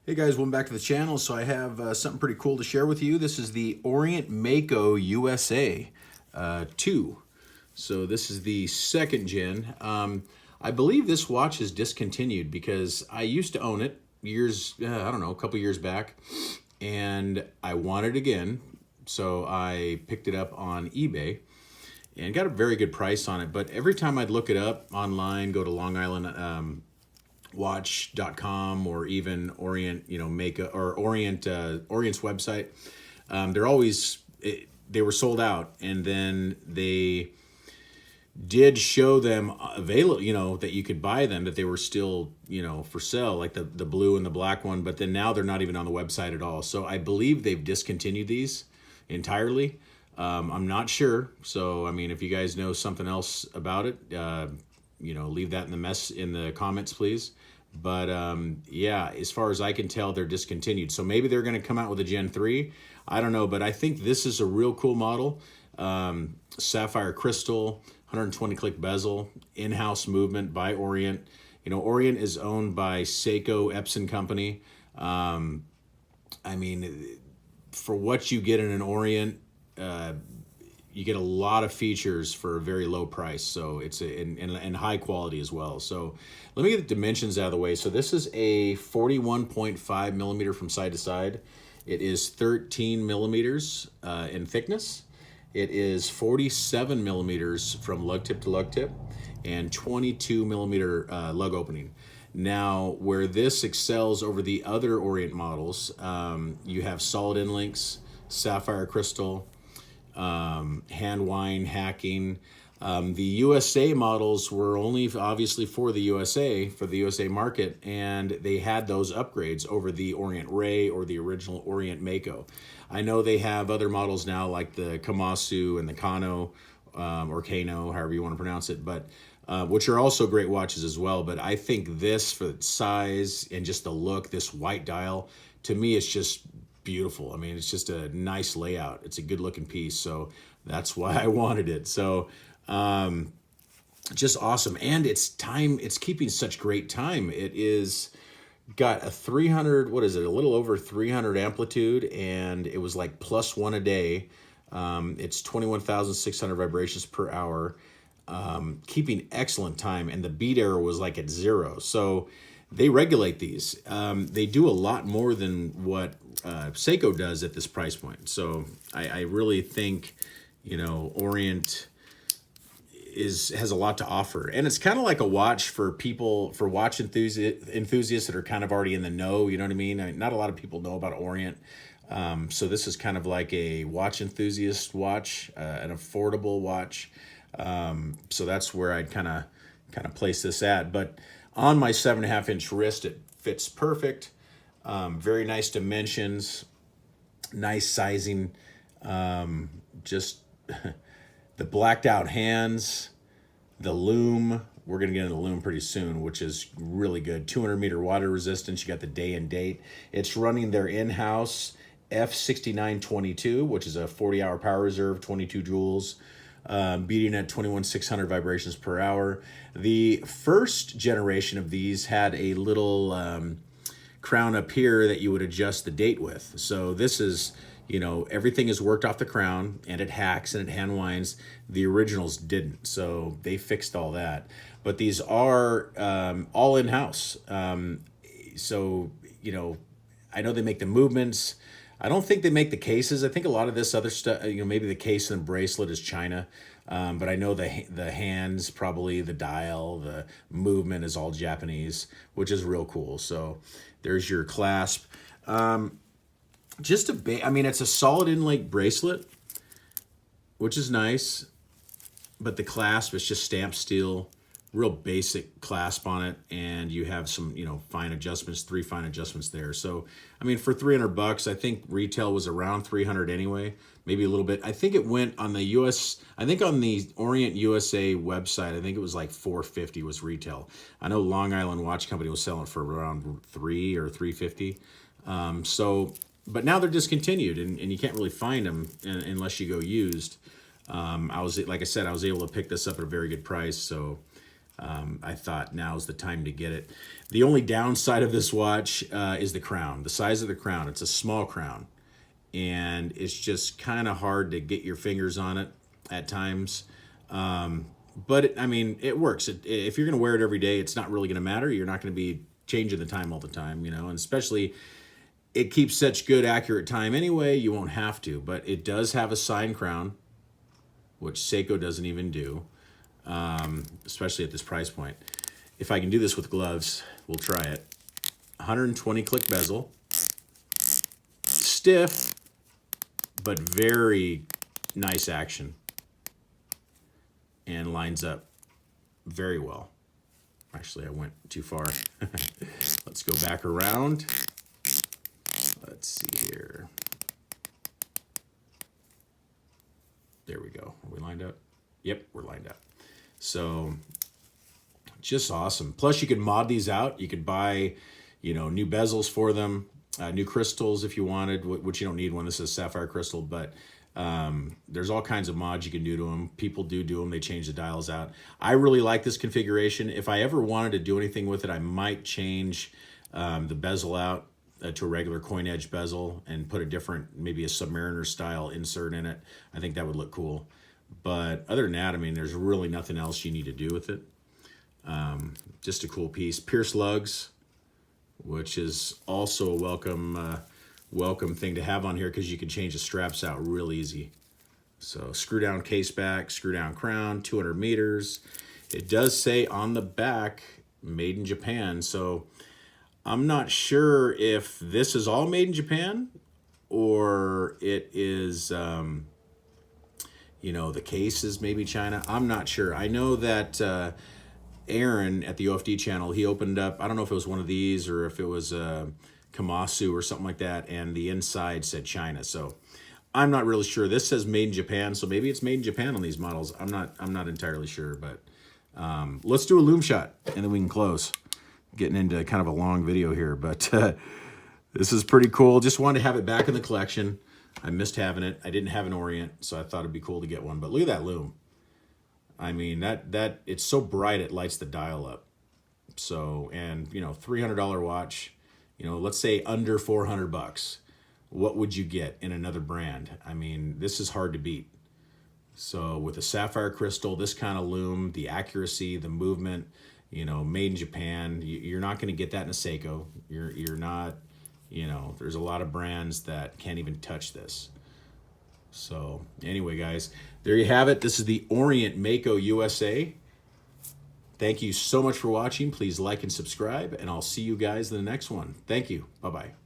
Hey guys, welcome back to the channel. So I have something pretty cool to share with you. This is the Orient Mako USA 2. So this is the second gen. I believe this watch is discontinued because I used to own it I don't know, a couple years back, and I want it again. So I picked it up on eBay and got a very good price on it. But every time I'd look it up online, go to Long Island watch.com or even Orient, Mako or Orient's website. They were sold out, and then they did show them available, that you could buy them, that they were still, for sale, like the blue and the black one, but then now they're not even on the website at all. So I believe they've discontinued these entirely. I'm not sure. So, I mean, if you guys know something else about it, leave that in the comments, please. But yeah, as far as I can tell, they're discontinued. So maybe they're going to come out with a Gen 3. I don't know, but I think this is a real cool model. Sapphire crystal, 120 click bezel, in-house movement by Orient. Orient is owned by Seiko Epson Company. I mean, for what you get in an Orient, you get a lot of features for a very low price, so it's and high quality as well. So let me get the dimensions out of the way. So this is a 41.5 millimeter from side to side. It is 13 millimeters in thickness. It is 47 millimeters from lug tip to lug tip, and 22 millimeter lug opening. Now, where this excels over the other Orient models, you have solid end links, sapphire crystal, hand wind hacking. The USA models were only obviously for the USA market, and they had those upgrades over the Orient Ray or the original Orient Mako. I know they have other models now like the Komatsu and the Kano, or Kano, however you want to pronounce it, but which are also great watches as well. But I think this, for its size and just the look, this white dial, to me, it's just beautiful. I mean, it's just a nice layout. It's a good looking piece. So that's why I wanted it. So just awesome. And it's keeping such great time. It is got a 300, a little over 300 amplitude, and it was like +1 a day. It's 21,600 vibrations per hour, keeping excellent time. And the beat error was like at 0. So they regulate these. They do a lot more than what Seiko does at this price point. So I really think, Orient has a lot to offer. And it's kind of like a watch for watch enthusiasts that are kind of already in the know, you know what I mean? Not a lot of people know about Orient. So this is kind of like a watch enthusiast watch, an affordable watch. So that's where I'd kind of place this at. But on my 7.5-inch wrist, it fits perfect. Very nice dimensions, nice sizing. Just the blacked out hands, the loom. We're going to get into the loom pretty soon, which is really good. 200-meter water resistance. You got the day and date. It's running their in-house F6922, which is a 40-hour power reserve, 22 joules. Beating at 21,600 vibrations per hour. The first generation of these had a little crown up here that you would adjust the date with. So this is, everything is worked off the crown, and it hacks and it hand winds. The originals didn't, so they fixed all that. But these are all in-house. So, I know they make the movements. I don't think they make the cases. I think a lot of this other stuff, maybe the case and bracelet is China. But I know the hands, probably the dial, the movement is all Japanese, which is real cool. So there's your clasp. It's a solid inlay bracelet, which is nice. But the clasp is just stamped steel, real basic clasp on it, and you have some, fine adjustments, 3 fine adjustments there. So, for $300, I think retail was around 300 anyway, maybe a little bit. I think it went on the on the Orient USA website, I think it was like 450 was retail. I know Long Island Watch Company was selling for around 3 or 350. But now they're discontinued, and you can't really find them unless you go used. Like I said, I was able to pick this up at a very good price. So I thought now's the time to get it. The only downside of this watch is the crown, the size of the crown. It's a small crown, and it's just kind of hard to get your fingers on it at times. I mean, it works. If you're going to wear it every day, it's not really going to matter. You're not going to be changing the time all the time, you know, and especially it keeps such good, accurate time anyway, you won't have to. But it does have a sign crown, which Seiko doesn't even do, especially at this price point. If I can do this with gloves, we'll try it. 120 click bezel, stiff, but very nice action, and lines up very well. Actually, I went too far. Let's go back around. Let's see here. There we go. Are we lined up? Yep, we're lined up. So just awesome. Plus you could mod these out. You could buy, you know, new bezels for them, new crystals if you wanted, which you don't need one. This is sapphire crystal, but there's all kinds of mods you can do to them. People do them. They change the dials out. I really like this configuration. If I ever wanted to do anything with it, I might change the bezel out to a regular coin edge bezel and put a different, maybe a Submariner style insert in it. I think that would look cool. But other than that, I mean, there's really nothing else you need to do with it. Just a cool piece. Pierce lugs, which is also a welcome thing to have on here because you can change the straps out real easy. So screw down case back, screw down crown, 200 meters. It does say on the back, made in Japan. So I'm not sure if this is all made in Japan or it is, you know, the case is maybe China. I'm not sure. I know that Aaron at the OFD channel, he opened up, I don't know if it was one of these or if it was Kamasu or something like that, and the inside said China. So I'm not really sure. This says made in Japan, so maybe it's made in Japan on these models. I'm not entirely sure, but let's do a loom shot and then we can close. Getting into kind of a long video here, but this is pretty cool. Just wanted to have it back in the collection. I missed having it. I didn't have an Orient, so I thought it'd be cool to get one. But look at that loom. I mean, that it's so bright it lights the dial up. So, and you know, $300 watch, you know, let's say under 400 bucks. What would you get in another brand? I mean, this is hard to beat. So with a sapphire crystal, this kind of loom, the accuracy, the movement, you know, made in Japan, you're not going to get that in a Seiko. You're not, you know, there's a lot of brands that can't even touch this. So anyway, guys, there you have it. This is the Orient Mako USA. Thank you so much for watching. Please like and subscribe, and I'll see you guys in the next one. Thank you. Bye-bye.